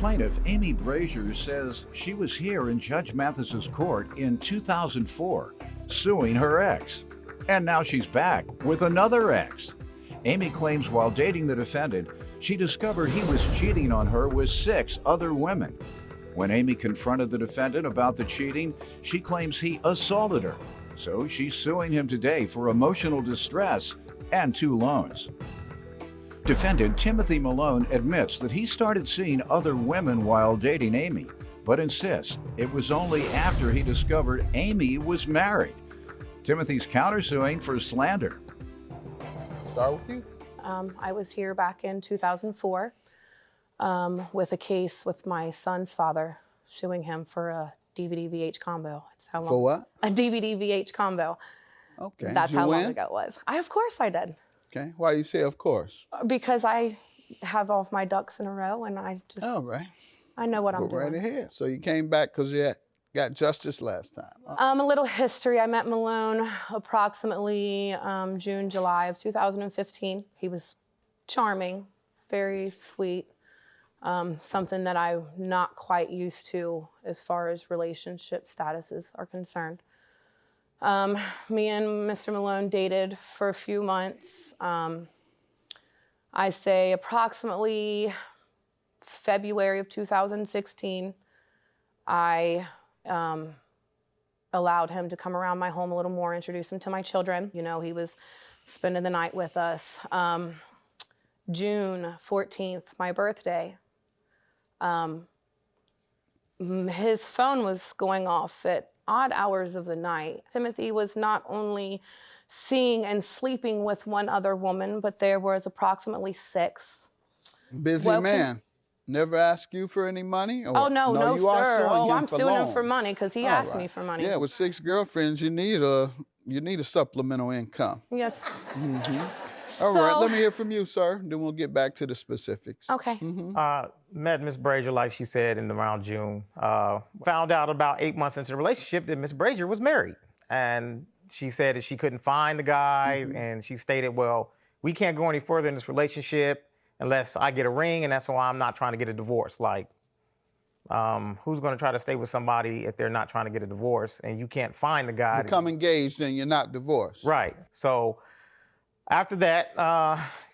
Plaintiff Amy Brazier says she was here in Judge Mathis's court in 2004, suing her ex. And now she's back with another ex. Amy claims while dating the defendant, she discovered he was cheating on her with 6 other women. When Amy confronted the defendant about the cheating, she claims he assaulted her. So she's suing him today for emotional distress and 2 loans. Defendant Timothy Malone admits that he started seeing other women while dating Amy, but insists it was only after he discovered Amy was married. Timothy's countersuing for slander. Start with you. I was here back in 2004 with a case with my son's father, suing him for a DVD-VH combo. That's how long. For what? A DVD-VH combo. Okay. That's Did you how long win? ago it was. Of course I did. Okay. Why do you say of course? Because I have all of my ducks in a row and I just, All right. I know what I'm Go right doing. ahead. So you came back because you got justice last time. A little history. I met Malone approximately June, July of 2015. He was charming, very sweet, something that I'm not quite used to as far as relationship statuses are concerned. Me and Mr. Malone dated for a few months. I say approximately February of 2016, I allowed him to come around my home a little more, introduce him to my children. You know, he was spending the night with us. June 14th, my birthday, his phone was going off at odd hours of the night. Timothy was not only seeing and sleeping with one other woman, but there was approximately 6. Busy man. Never ask you for any money? Or Oh, no, no, you are sir. suing Oh, him I'm for suing him loans. for money because he All asked right. me for money. Yeah, with 6 girlfriends, you need a supplemental income. Yes. All right, let me hear from you, sir. Then we'll get back to the specifics. Okay. Met Miss Brazier, like she said, in around June. Found out about 8 months into the relationship that Miss Brazier was married. And she said that she couldn't find the guy, and she stated, well, we can't go any further in this relationship unless I get a ring, and that's why I'm not trying to get a divorce. Like, who's going to try to stay with somebody if they're not trying to get a divorce, and you can't find the guy? Become engaged and you're not divorced. Right. So after that,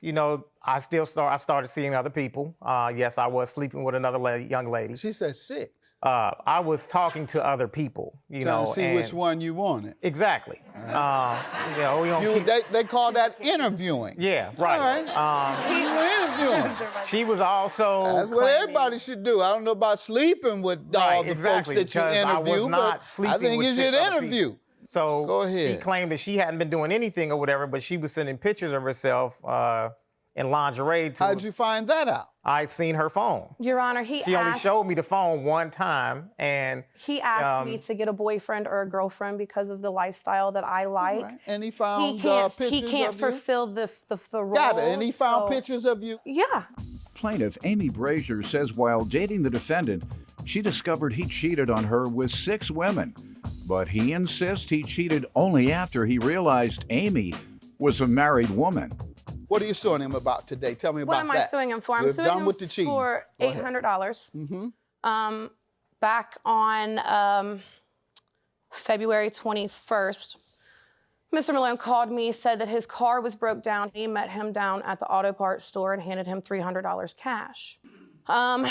you know, I started seeing other people. Yes, I was sleeping with another young lady. She said 6. I was talking to other people, you know. Trying to see which one you wanted. Exactly. You know, we don't keep... They call that interviewing. Yeah, right. All right. You were interviewing. She was also That's what everybody should do. I don't know about sleeping with all the exactly, folks that you because I interview, was not but sleeping I think with you 6 should other interview. people. So Go ahead. She claimed that she hadn't been doing anything or whatever, but she was sending pictures of herself in lingerie. How'd you find that out? I seen her phone. Your Honor, She only showed me the phone one time, and he asked me to get a boyfriend or a girlfriend because of the lifestyle that I like. Right. And he found pictures he can't of fulfill the role. Got it. And he found so- pictures of you. Yeah. Plaintiff Amy Brazier says while dating the defendant, she discovered he cheated on her with 6 women. But he insists he cheated only after he realized Amy was a married woman. What are you suing him about today? Tell me about What that. am I suing him for? I'm We're suing done him with the cheating. for Go ahead. $800. Back on February 21st, Mr. Malone called me, said that his car was broke down. He met him down at the auto parts store and handed him $300 cash.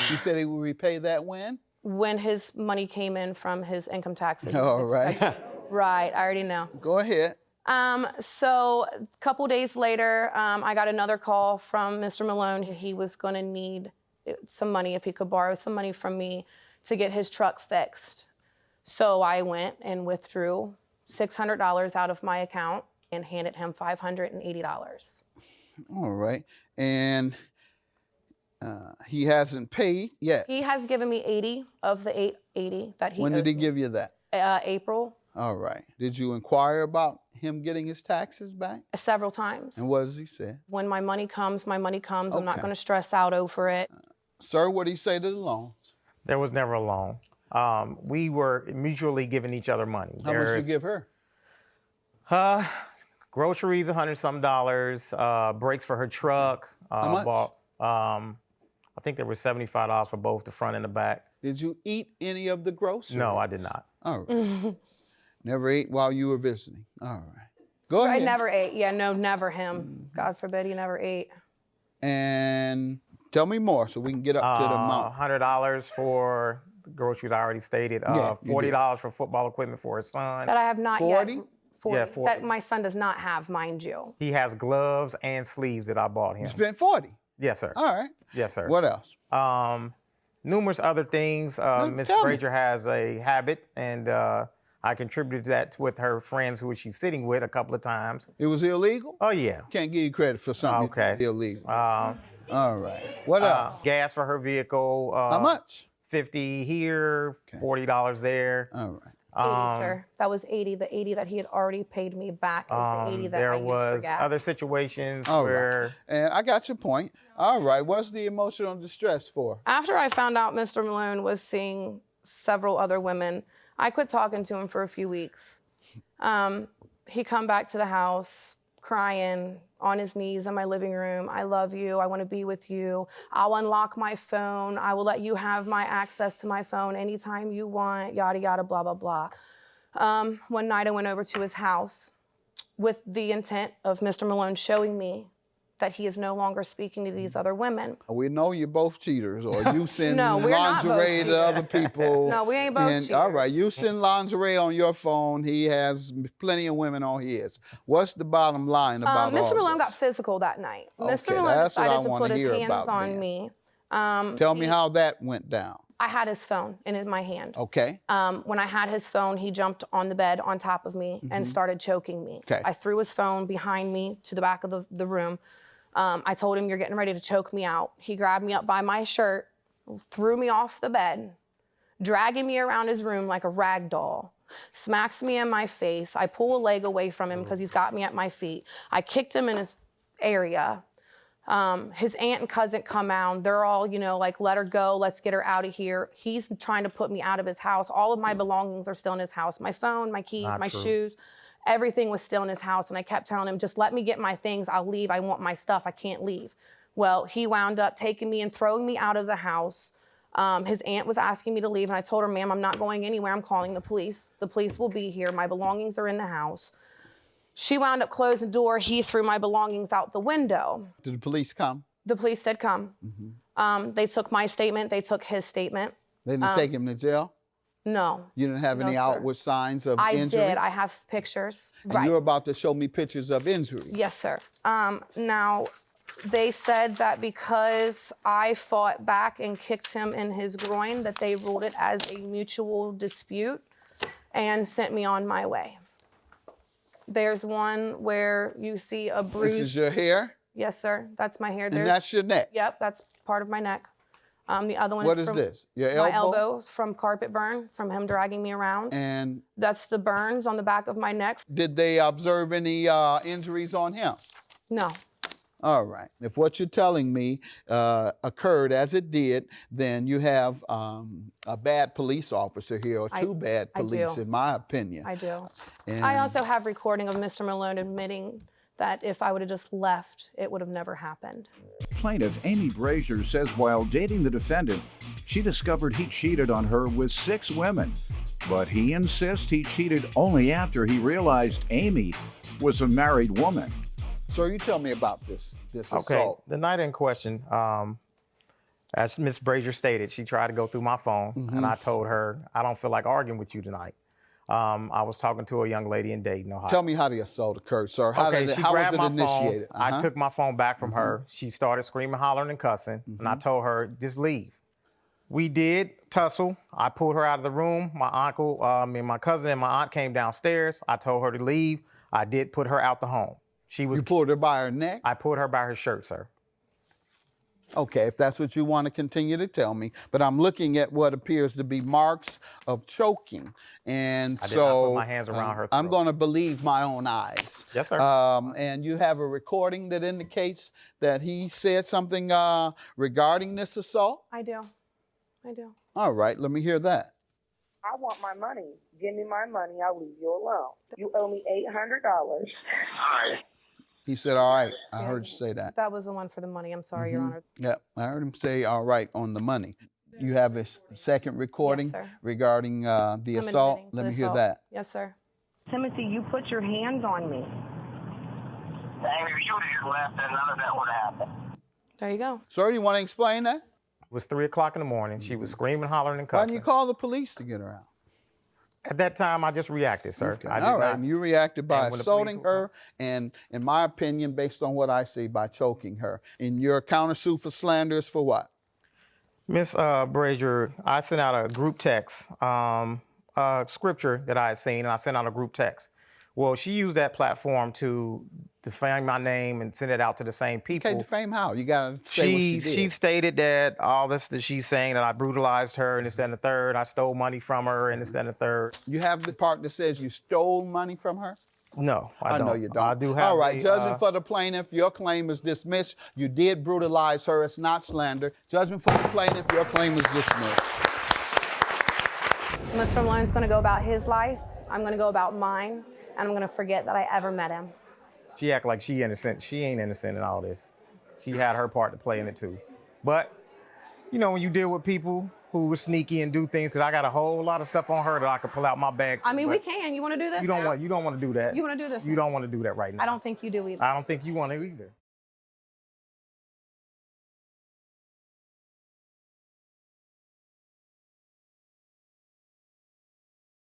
He said he would repay that when his money came in from his income taxes. All right. Right, I already know. Go ahead. So a couple days later, I got another call from Mr. Malone. He was going to need some money, if he could borrow some money from me to get his truck fixed. So I went and withdrew $600 out of my account and handed him $580. All right. And he hasn't paid yet. He has given me 80 of the 880 that he When did owes he me. give you that? April, All right. Did you inquire about him getting his taxes back? several times. And what does he say? When my money comes, my money comes. I'm not Okay. going to stress out over it. Sir, what did he say to the loans? there was never a loan. We were mutually giving each other money. How much did you give her? Groceries, $100-some, brakes for her truck. How much? Bought I think there was $75 for both the front and the back. Did you eat any of the groceries? No, I did not. All right. Never ate while you were visiting. All right. Go ahead. I never ate. Yeah, no, never him. God forbid he never ate. And tell me more so we can get up to the amount. $100 for the groceries I already stated. $40 for football equipment for his son. That I have not 40? yet. 40? Yeah, 40. That my son does not have, mind you. He has gloves and sleeves that I bought him. You spent 40. Yes, sir. All right. Yes, sir. What else? Numerous other things. Miss tell me. Brazier has a habit, and I contributed that with her friends who she's sitting with a couple of times. It was illegal? Oh, yeah. Can't give you credit for something illegal. All right. What else? Gas for her vehicle. How much? $50 here, $40 there. All right. 80, sir. That was 80. The 80 that he had already paid me back was the 80 that I there used was for gas. other situations All where right. And I got your point. All right. What's the emotional distress for? After I found out Mr. Malone was seeing several other women, I quit talking to him for a few weeks. He come back to the house crying on his knees in my living room. I love you. I want to be with you. I'll unlock my phone. I will let you have my access to my phone anytime you want, yada, yada, blah, blah, blah. One night I went over to his house with the intent of Mr. Malone showing me that he is no longer speaking to these other women. We know you're both cheaters, or you send No, we're not both lingerie to other people. No, we ain't both cheaters. All right, you send lingerie on your phone. He has plenty of women on his. What's the bottom line about all Mr. Malone this? got physical that night. Okay, Mr. Malone that's what I decided to wanna put his hear hands about on then. me. Tell me how that went down. I had his phone in my hand. Okay. When I had his phone, he jumped on the bed on top of me and started choking me. Okay. I threw his phone behind me to the back of the room. I told him, you're getting ready to choke me out. He grabbed me up by my shirt, threw me off the bed, dragging me around his room like a rag doll, smacks me in my face. I pull a leg away from him because he's got me at my feet. I kicked him in his area. His aunt and cousin come out. They're all, like, let her go. Let's get her out of here. He's trying to put me out of his house. All of my belongings are still in his house. My phone, my keys, my shoes. Everything was still in his house, and I kept telling him, just let me get my things. I'll leave. I want my stuff. I can't leave. Well, he wound up taking me and throwing me out of the house. His aunt was asking me to leave, and I told her, ma'am, I'm not going anywhere. I'm calling the police. The police will be here. My belongings are in the house. She wound up closing the door. He threw my belongings out the window. Did the police come? The police did come. They took my statement. They took his statement. They didn't take him to jail? No. You didn't have any sir. outward signs of injury? I did. I have pictures. And you're about to show me pictures of injuries. Yes, sir. Now, they said that because I fought back and kicked him in his groin, that they ruled it as a mutual dispute and sent me on my way. There's one where you see a bruise. This is your hair? Yes, sir. That's my hair. And that's your neck? Yep, that's part of my neck. The other one What is is from this? Your elbow? my elbows from carpet burn, from him dragging me around. And that's the burns on the back of my neck. did they observe any injuries on him? No. All right. If what you're telling me occurred as it did, then you have a bad police officer here, or two bad police, in my opinion. I do. And I also have recording of Mr. Malone admitting that if I would have just left, it would have never happened. Plaintiff Amy Brazier says while dating the defendant, she discovered he cheated on her with 6 women. But he insists he cheated only after he realized Amy was a married woman. So you tell me about this assault. Okay, the night in question, as Miss Brazier stated, she tried to go through my phone, and I told her, I don't feel like arguing with you tonight. I was talking to a young lady in Dayton, Ohio. Tell me how the assault occurred, sir. How Okay, was she it grabbed my initiated? phone. I took my phone back from her. She started screaming, hollering, and cussing, and I told her, just leave. We did tussle. I pulled her out of the room. My cousin and my aunt came downstairs. I told her to leave. I did put her out the home. You pulled her by her neck? I pulled her by her shirt, sir. Okay, if that's what you want to continue to tell me. But I'm looking at what appears to be marks of choking. And I did not put my hands around her throat. I'm going to believe my own eyes. Yes, sir. And you have a recording that indicates that he said something regarding this assault? I do. All right, let me hear that. I want my money. Give me my money. I'll leave you alone. You owe me $800. Hi. He said, all right. I heard you say that. That was the one for the money. I'm sorry, Your Honor. Yeah, I heard him say, all right, on the money. You have a second recording sir. regarding the I'm assault? admitting to Let me the hear assault. that. Yes, sir. Timothy, you put your hands on me. And if you would have just left, then none of that would have happened. There you go. Sir, you want to explain that? It was 3 o'clock in the morning. She was screaming, hollering, and Why cussing. didn't you call the police to get her out? At that time, I just reacted, sir. Okay. I did All right, not. and you reacted by And when the assaulting police- her, and in my opinion, based on what I see, by choking her. And your countersuit for slander is for what? Miss Brazier, I sent out a group text, scripture that I had seen, and I sent out a group text. Well, she used that platform to defame my name and send it out to the same people. Okay, defame how? You gotta say what she did. She stated that all this that she's saying, that I brutalized her and this, that, and the third. I stole money from her and this, that, and the third. You have the part that says you stole money from her? No, I don't. know you don't. I do have. All right, the, judgment for the plaintiff, your claim is dismissed. You did brutalize her. It's not slander. Judgment for the plaintiff, your claim is dismissed. Mr. Malone's going to go about his life. I'm going to go about mine, and I'm going to forget that I ever met him. She act like she innocent. She ain't innocent in all this. She had her part to play in it too. But, you know, when you deal with people who are sneaky and do things, because I got a whole lot of stuff on her that I could pull out my bag too, I mean, we but can. You want to do this You don't now? want to do that. You want to do this You now? don't want to do that right now. I don't think you do either. I don't think you want to either.